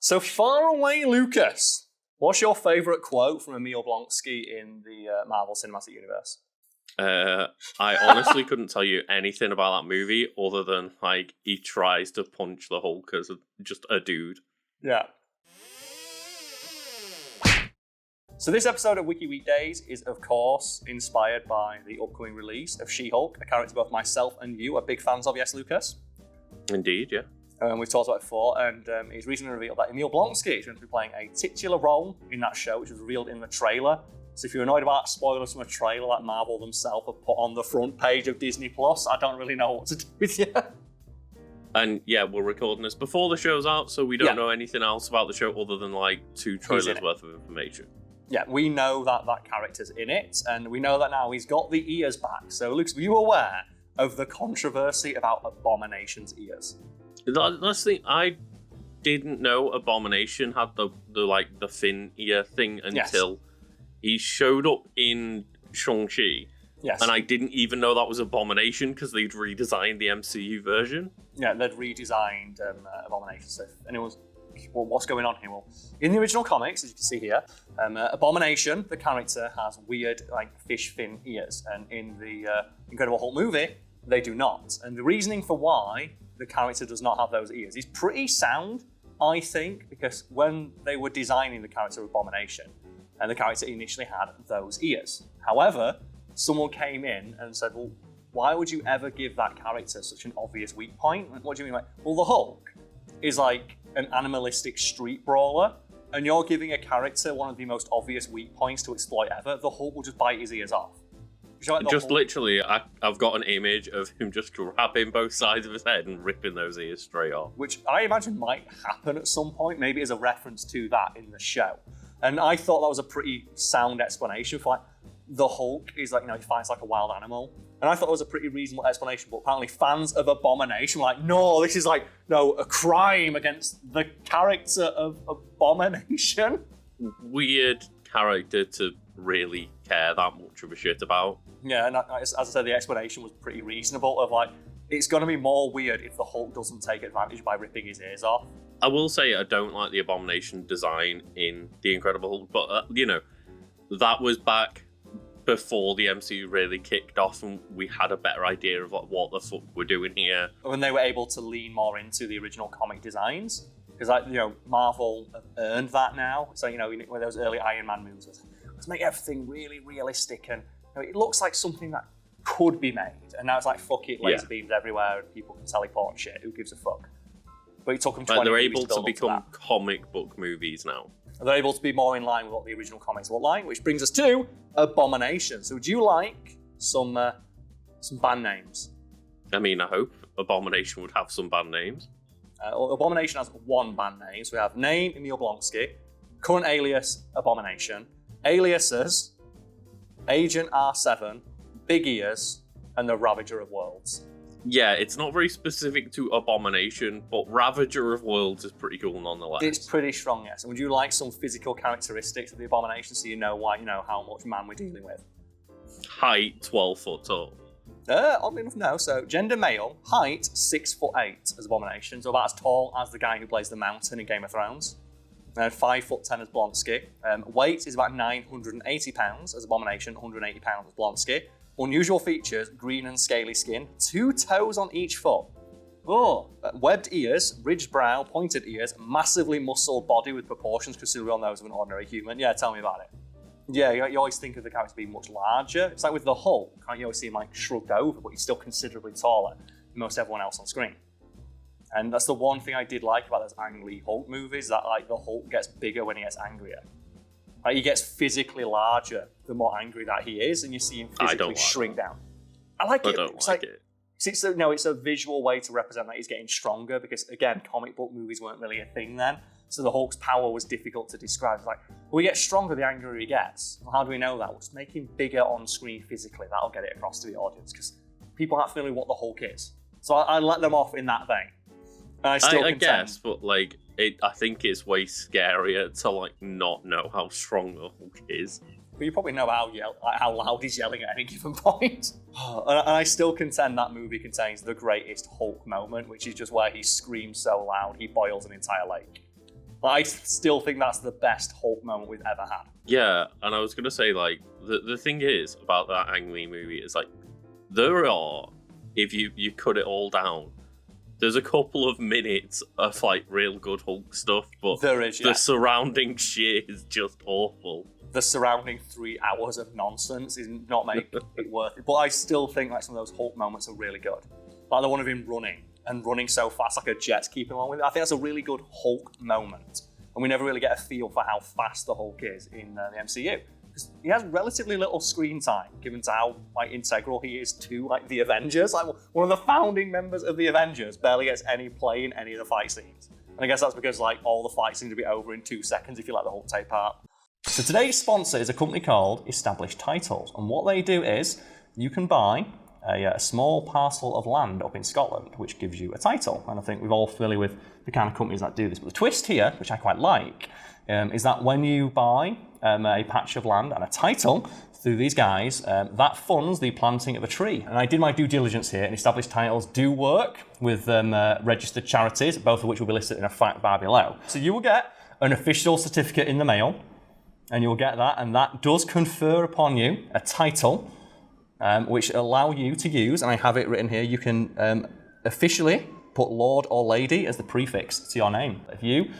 So far away, Lucas. What's your favourite quote from Emil Blonsky in the Marvel Cinematic Universe? I honestly couldn't tell you anything about that movie other than, like, he tries to punch the Hulk as just a dude. Yeah. So this episode of Wiki Weekdays is, of course, inspired by the upcoming release of She-Hulk, a character both myself and you are big fans of, yes, Lucas? Indeed, yeah. We've talked about it before, and it's recently revealed that Emil Blonsky is going to be playing a titular role in that show, which was revealed in the trailer. So if you're annoyed about spoilers from a trailer that Marvel themselves have put on the front page of Disney Plus, I don't really know what to do with you. And yeah, we're recording this before the show's out, so we don't know anything else about the show other than like 2 trailers worth of information. Yeah, we know that that character's in it, and we know that now he's got the ears back. So, Luke, were you aware of the controversy about Abomination's ears? That's the thing. I didn't know Abomination had the fin ear thing until he showed up in Shang-Chi. Yes. And I didn't even know that was Abomination because they'd redesigned the MCU version. Yeah, they'd redesigned Abomination. So if anyone's what's going on here? Well, in the original comics, as you can see here, Abomination, the character, has weird like fish fin ears, and in the Incredible Hulk movie, they do not. And the reasoning for why the character does not have those ears is pretty sound, I think, because when they were designing the character of Abomination, and the character initially had those ears. However, someone came in and said, well, why would you ever give that character such an obvious weak point? What do you mean? Like, well, the Hulk is like an animalistic street brawler, and you're giving a character one of the most obvious weak points to exploit ever. The Hulk will just bite his ears off. Like just Hulk? Literally, I've got an image of him just grabbing both sides of his head and ripping those ears straight off. Which I imagine might happen at some point, maybe as a reference to that in the show. And I thought that was a pretty sound explanation for like, the Hulk is like, he fights like a wild animal. And I thought it was a pretty reasonable explanation, but apparently fans of Abomination were like, no, this is like, a crime against the character of Abomination. Weird character to really care that much of a shit about. Yeah, and as I said, the explanation was pretty reasonable of like, it's going to be more weird if the Hulk doesn't take advantage by ripping his ears off. I will say I don't like the Abomination design in The Incredible Hulk, but, that was back before the MCU really kicked off and we had a better idea of what the fuck we're doing here. When they were able to lean more into the original comic designs, because Marvel have earned that now. So, when those early Iron Man movies was, let's make everything really realistic and it looks like something that could be made. And now it's like, fuck it, laser beams everywhere and people can teleport and shit. Who gives a fuck? But it took them 20 they're movies able to become to comic book movies now. They're able to be more in line with what the original comics look like, which brings us to Abomination. So would you like some band names? I mean, I hope Abomination would have some band names. Abomination has one band name. So we have name, Emil Blonsky, current alias, Abomination, aliases, Agent R7, Big Ears, and the Ravager of Worlds. Yeah, it's not very specific to Abomination, but Ravager of Worlds is pretty cool nonetheless. It's pretty strong, yes. And would you like some physical characteristics of the Abomination so you know how much man we're dealing with? Height, 12 foot tall. Oddly enough, no. So, gender male, height, 6'8" as Abomination, so about as tall as the guy who plays the Mountain in Game of Thrones. 5'10" as Blonsky. Weight is about 980 pounds as Abomination, 180 pounds as Blonsky. Unusual features, green and scaly skin, 2 toes on each foot. Webbed ears, ridged brow, pointed ears, massively muscled body with proportions considerably on those of an ordinary human. Yeah, tell me about it. Yeah, you always think of the character being much larger. It's like with the Hulk, you always see him like shrugged over, but he's still considerably taller than most everyone else on screen. And that's the one thing I did like about those Ang Lee Hulk movies, that like the Hulk gets bigger when he gets angrier. Like, he gets physically larger the more angry that he is, and you see him physically shrink down. I like it. I don't like it. It's a visual way to represent that he's getting stronger, because again, comic book movies weren't really a thing then. So the Hulk's power was difficult to describe. It's like, well, he gets stronger the angrier he gets. Well, how do we know that? We'll just make him bigger on screen physically. That'll get it across to the audience, because people aren't feeling what the Hulk is. So I let them off in that vein. And I guess, but like, I think it's way scarier to like not know how strong the Hulk is. But you probably know how loud he's yelling at any given point. And I still contend that movie contains the greatest Hulk moment, which is just where he screams so loud he boils an entire lake. I still think that's the best Hulk moment we've ever had. Yeah, and I was gonna say, like, the thing is about that Ang Lee movie is, like, there are, if you cut it all down, there's a couple of minutes of, like, real good Hulk stuff, but there is, yeah. The surrounding shit is just awful. The surrounding 3 hours of nonsense is not making it worth it. But I still think like some of those Hulk moments are really good. Like the one of him running so fast like a jet's keeping along with it. I think that's a really good Hulk moment. And we never really get a feel for how fast the Hulk is in the MCU. Because he has relatively little screen time, given to how like integral he is to like the Avengers. Like one of the founding members of the Avengers barely gets any play in any of the fight scenes. And I guess that's because like all the fights seem to be over in 2 seconds if you let the Hulk take part. So today's sponsor is a company called Established Titles, and what they do is you can buy a small parcel of land up in Scotland, which gives you a title, and I think we're all familiar with the kind of companies that do this. But the twist here, which I quite like, is that when you buy a patch of land and a title through these guys, that funds the planting of a tree. And I did my due diligence here, and Established Titles do work with registered charities, both of which will be listed in a fact bar below. So you will get an official certificate in the mail, and you'll get that, and that does confer upon you a title, which allow you to use, and I have it written here, you can officially put Lord or Lady as the prefix to your name. If you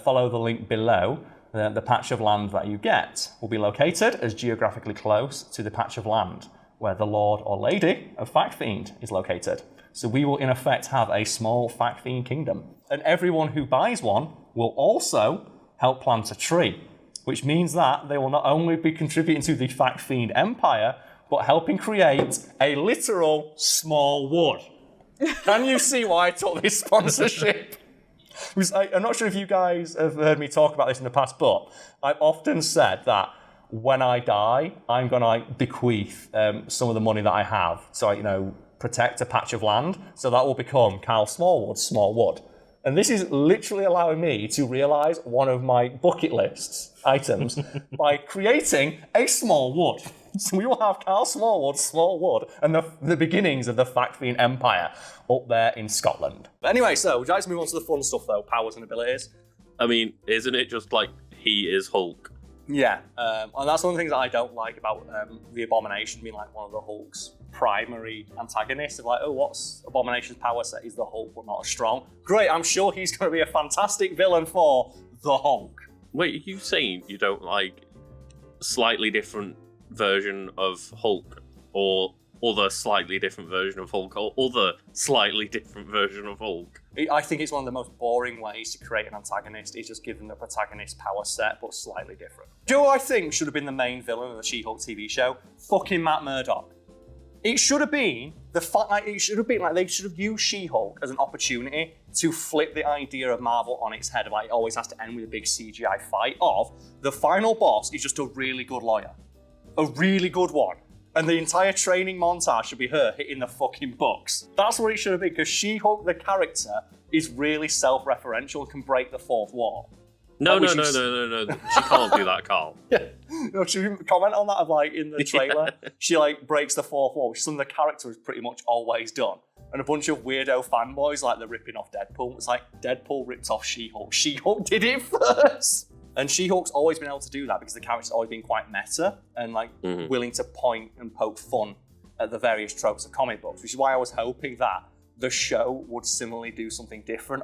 follow the link below, the patch of land that you get will be located as geographically close to the patch of land where the Lord or Lady of Fact Fiend is located. So we will in effect have a small Fact Fiend kingdom. And everyone who buys one will also help plant a tree, which means that they will not only be contributing to the Fact Fiend empire, but helping create a literal small wood. Can you see why I took this sponsorship? I'm not sure if you guys have heard me talk about this in the past, but I've often said that when I die, I'm going to bequeath some of the money that I have to, protect a patch of land. So that will become Karl Smallwood's small wood. And this is literally allowing me to realise one of my bucket lists items by creating a small wood. So we will have Karl Smallwood's small wood and the beginnings of the Fact Fiend empire up there in Scotland. But anyway, so would you like to move on to the fun stuff though, powers and abilities? I mean, isn't it just like he is Hulk? Yeah, and that's one of the things that I don't like about the Abomination being like one of the Hulk's primary antagonists. Of like, oh, what's Abomination's power set? He's the Hulk, but not as strong. Great, I'm sure he's going to be a fantastic villain for the Hulk. Wait, are you saying you don't like slightly different version of Hulk, or other slightly different version of Hulk, or other slightly different version of Hulk? I think it's one of the most boring ways to create an antagonist is just giving the protagonist power set, but slightly different. Do you know what I think should have been the main villain of the She-Hulk TV show? Fucking Matt Murdock. It should have been they should have used She-Hulk as an opportunity to flip the idea of Marvel on its head. Like it always has to end with a big CGI fight. Of the final boss is just a really good lawyer, a really good one. And the entire training montage should be her hitting the fucking books. That's what it should have been, because She-Hulk, the character, is really self-referential and can break the fourth wall. No. She can't do that, Carl. Yeah. No, should we comment on that of like in the trailer? Yeah. She like breaks the fourth wall, which is something the character has pretty much always done. And a bunch of weirdo fanboys like they're ripping off Deadpool. It's like Deadpool ripped off She-Hulk. She-Hulk did it first. And She-Hulk's always been able to do that because the character's always been quite meta and like willing to point and poke fun at the various tropes of comic books, which is why I was hoping that the show would similarly do something different.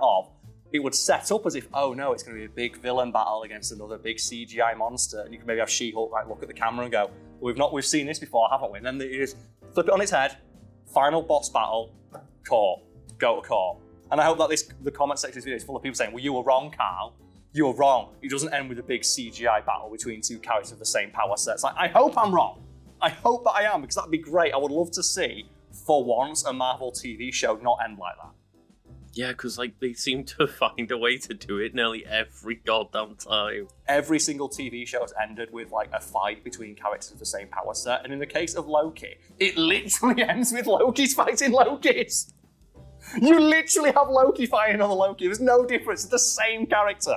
It would set up as if, oh no, it's going to be a big villain battle against another big CGI monster, and you can maybe have She-Hulk like look at the camera and go, we've seen this before, haven't we? And then you just flip it on its head, final boss battle, court, go to court. And I hope that the comment section of this video is full of people saying, well, you were wrong, Carl. You were wrong. It doesn't end with a big CGI battle between two characters of the same power sets. Like, I hope I'm wrong. I hope that I am, because that'd be great. I would love to see, for once, a Marvel TV show not end like that. Yeah, because like they seem to find a way to do it nearly every goddamn time. Every single TV show has ended with like a fight between characters of the same power set, and in the case of Loki, it literally ends with Loki's fighting Lokis. You literally have Loki fighting another Loki. There's no difference. It's the same character.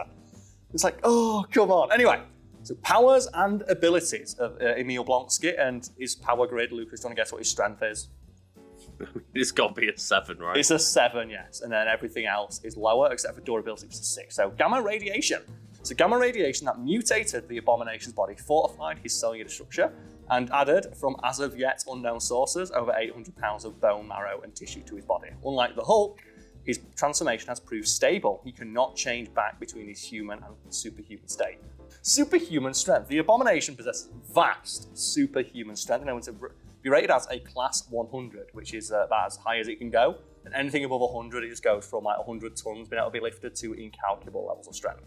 It's like, oh, come on. Anyway, so powers and abilities of Emil Blonsky and his power grid. Lucas, do you want to guess what his strength is? It's got to be a 7, right? It's a 7, yes. And then everything else is lower, except for durability, which is a 6. So gamma radiation. So gamma radiation that mutated the Abomination's body, fortified his cellular structure, and added, from as of yet unknown sources, over 800 pounds of bone marrow and tissue to his body. Unlike the Hulk, his transformation has proved stable. He cannot change back between his human and superhuman state. Superhuman strength. The Abomination possesses vast superhuman strength, and to be rated as a class 100, which is about as high as it can go. And anything above 100, it just goes from like 100 tons being able to be lifted to incalculable levels of strength.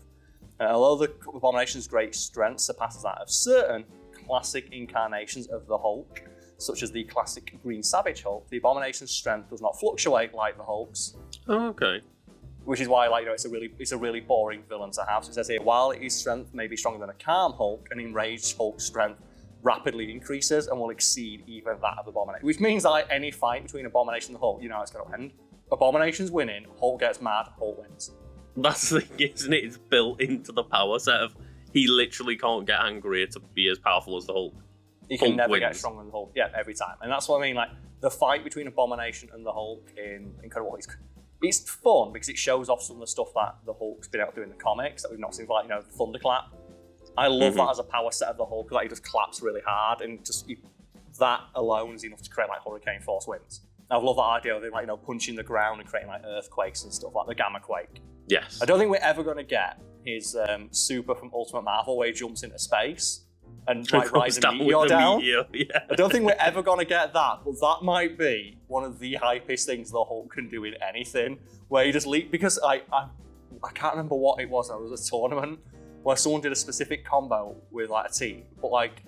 Although the Abomination's great strength surpasses that of certain classic incarnations of the Hulk, such as the classic Green Savage Hulk, the Abomination's strength does not fluctuate like the Hulk's. Oh, okay. Which is why, it's a really boring villain to have. So it says here, while his strength may be stronger than a calm Hulk, an enraged Hulk's strength rapidly increases and will exceed even that of Abomination. Which means that like, any fight between Abomination and the Hulk, you know how it's going to end. Abomination's winning, Hulk gets mad, Hulk wins. That's the thing, isn't it? It's built into the power set of he literally can't get angrier to be as powerful as the Hulk. He can never get stronger than the Hulk. Yeah, every time. And that's what I mean, like, the fight between Abomination and the Hulk in Incredible Hulk, it's fun because it shows off some of the stuff that the Hulk's been able to do in the comics that we've not seen, like, the thunderclap. I love that as a power set of the Hulk, like he just claps really hard, and that alone is enough to create like hurricane force winds. I love that idea of him like punching the ground and creating like earthquakes and stuff, like the gamma quake. Yes. I don't think we're ever going to get his super from Ultimate Marvel where he jumps into space and like rides a meteor down. Yeah. I don't think we're ever going to get that, but that might be one of the hypest things the Hulk can do in anything, where he just leap, because I can't remember what it was. It was a tournament where someone did a specific combo with like a team, but like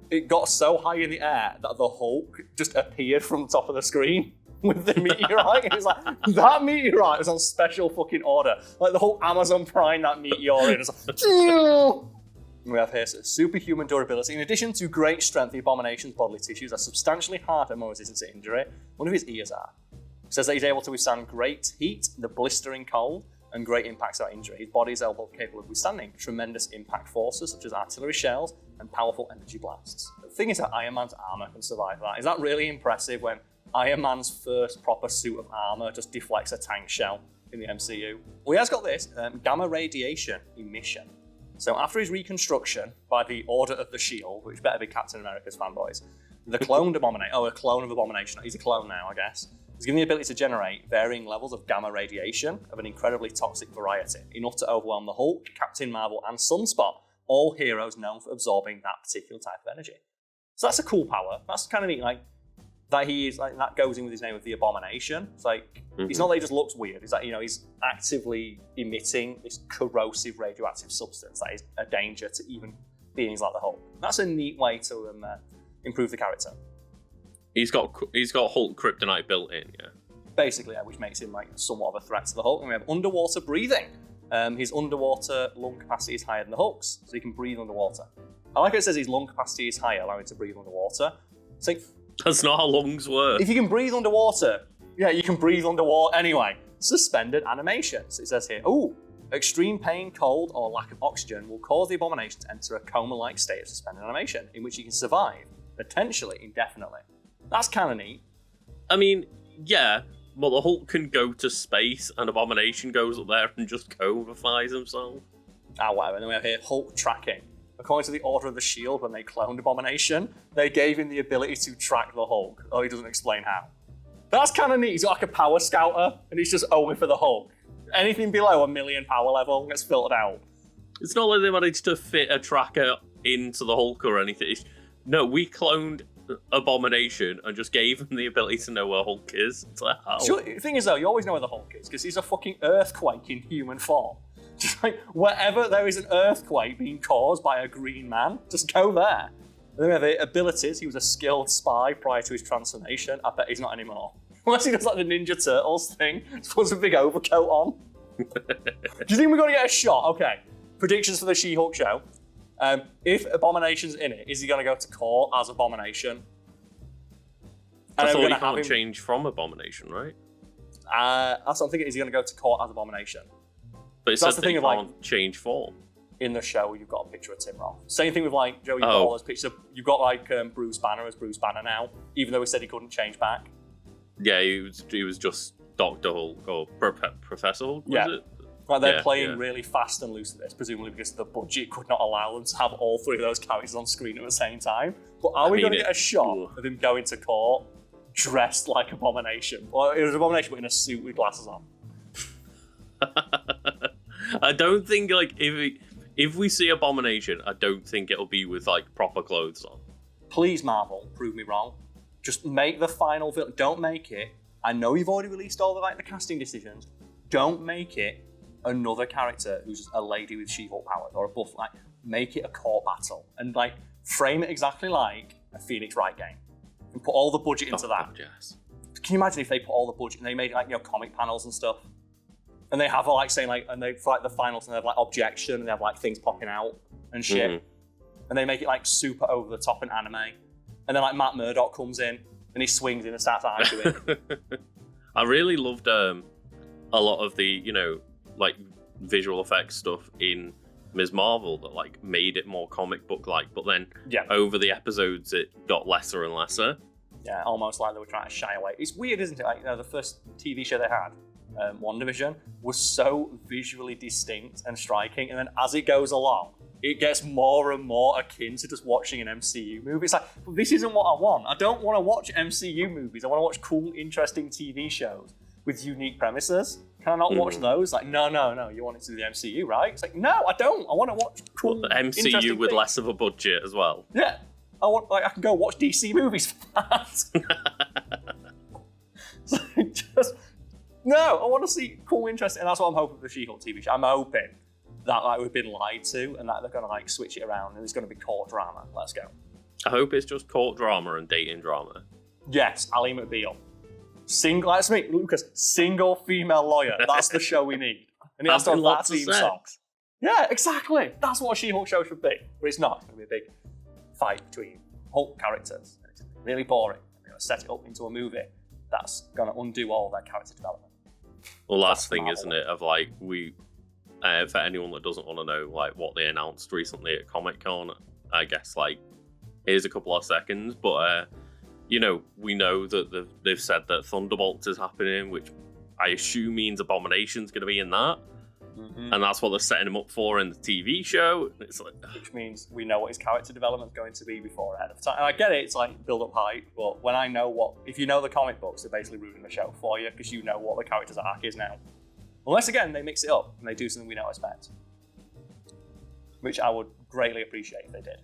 it got so high in the air that the Hulk just appeared from the top of the screen with the meteorite. It was like, that meteorite was on special fucking order. Like the whole Amazon Prime, that meteor in. It's like, we have here superhuman durability. In addition to great strength, the Abomination's bodily tissues are substantially harder and more resistant to injury. One of his ears are. It says that he's able to withstand great heat, the blistering cold, and great impacts without injury. His body is capable of withstanding tremendous impact forces such as artillery shells and powerful energy blasts. The thing is that Iron Man's armor can survive that. Is that really impressive when Iron Man's first proper suit of armor just deflects a tank shell in the MCU? Well, he has got this, gamma radiation emission. So after his reconstruction by the Order of the Shield, which better be Captain America's fanboys, the cloned Abomination, a clone of Abomination, he's a clone now, I guess, is given the ability to generate varying levels of gamma radiation of an incredibly toxic variety, enough to overwhelm the Hulk, Captain Marvel, and Sunspot, all heroes known for absorbing that particular type of energy. So that's a cool power. That's kind of neat, like, that he is, like, that goes in with his name of the Abomination. It's like, it's not that he just looks weird, it's like, he's actively emitting this corrosive radioactive substance that is a danger to even beings like the Hulk. That's a neat way to improve the character. He's got Hulk kryptonite built in, yeah. Basically, yeah, which makes him like somewhat of a threat to the Hulk. And we have underwater breathing. His underwater lung capacity is higher than the Hulk's, so he can breathe underwater. I like how it says his lung capacity is higher, allowing him to breathe underwater. So that's not how lungs work. If you can breathe underwater, yeah, you can breathe underwater anyway. Suspended animations. It says here, extreme pain, cold, or lack of oxygen will cause the Abomination to enter a coma-like state of suspended animation, in which he can survive, potentially indefinitely. That's kind of neat. I mean, yeah, well, the Hulk can go to space, and Abomination goes up there and just covifies himself. Whatever. And then we have here Hulk tracking. According to the Order of the Shield, when they cloned Abomination, they gave him the ability to track the Hulk. Oh, he doesn't explain how. That's kind of neat. He's got like a power scouter, and he's just only for the Hulk. Anything below 1,000,000 power level gets filtered out. It's not like they managed to fit a tracker into the Hulk or anything. No, we cloned Abomination and just gave him the ability to know where Hulk is. It's like, how? Sure, the thing is, though, you always know where the Hulk is because he's a fucking earthquake in human form. Just like, wherever there is an earthquake being caused by a green man, just go there. And then we have the abilities. He was a skilled spy prior to his transformation. I bet he's not anymore. Unless he does like the Ninja Turtles thing, just puts a big overcoat on. Do you think we're going to get a shot? Okay, predictions for the She-Hulk show. If Abomination's in it, is he going to go to court as Abomination? I thought he can't change from Abomination, right? That's what I'm thinking. Is he going to go to court as Abomination? But it says that he can't change form. In the show, you've got a picture of Tim Roth. Same thing with like Joey Baller's picture. You've got like Bruce Banner as Bruce Banner now, even though he said he couldn't change back. Yeah, he was just Doctor Hulk or Professor Hulk. Was it? Like they're playing really fast and loose at this, presumably because the budget could not allow them to have all three of those characters on screen at the same time. But are we going to get a shot of him going to court dressed like Abomination? Or it was Abomination but in a suit with glasses on? I don't think like if we see Abomination, I don't think it'll be with like proper clothes on. Please, Marvel, prove me wrong. Just make the final villain. Don't make it. I know you've already released all the casting decisions. Don't make it another character who's just a lady with She-Hulk powers or a buff. Like, make it a court battle and like frame it exactly like a Phoenix Wright game and put all the budget into that. God, yes. Can you imagine if they put all the budget and they made like comic panels and stuff, and they have like saying like, and they for like the finals and they have like objection and they have like things popping out and shit, and they make it like super over the top in anime, and then like Matt Murdock comes in and he swings in and starts arguing. I really loved a lot of the like visual effects stuff in Ms. Marvel that like made it more comic book like, but then over the episodes it got lesser and lesser. Yeah, almost like they were trying to shy away. It's weird, isn't it? Like the first TV show they had, WandaVision, was so visually distinct and striking, and then as it goes along, it gets more and more akin to just watching an MCU movie. It's like, well, this isn't what I want. I don't want to watch MCU movies. I want to watch cool, interesting TV shows with unique premises. Can I not watch those? Like, no. You want it to be the MCU, right? It's like, no, I don't. I want to watch cool, the MCU with less of a budget as well. Yeah, I can go watch DC movies for that. I want to see cool, interesting, and that's what I'm hoping for the She-Hulk TV show. I'm hoping that like we've been lied to, and that they're going to like switch it around, and there's going to be court drama. Let's go. I hope it's just court drama and dating drama. Yes, Ally McBeal. That's me, Lucas. Single female lawyer. That's the show we need. And it has to have that theme song. Yeah, exactly. That's what a She-Hulk show should be. But it's not. It's going to be a big fight between Hulk characters. And it's really boring. They're going to set it up into a movie that's going to undo all their character development. Well, that's the thing, isn't it? Of like, for anyone that doesn't want to know like what they announced recently at Comic-Con, I guess like, here's a couple of seconds, but we know that they've said that Thunderbolts is happening, which I assume means Abomination's going to be in that. And that's what they're setting him up for in the TV show. It's like, which means we know what his character development's going to be before ahead of time. And I get it, it's like build up hype, but when I know if you know the comic books, they're basically ruining the show for you because you know what the character's arc is now. Unless, again, they mix it up and they do something we don't expect. Which I would greatly appreciate if they did.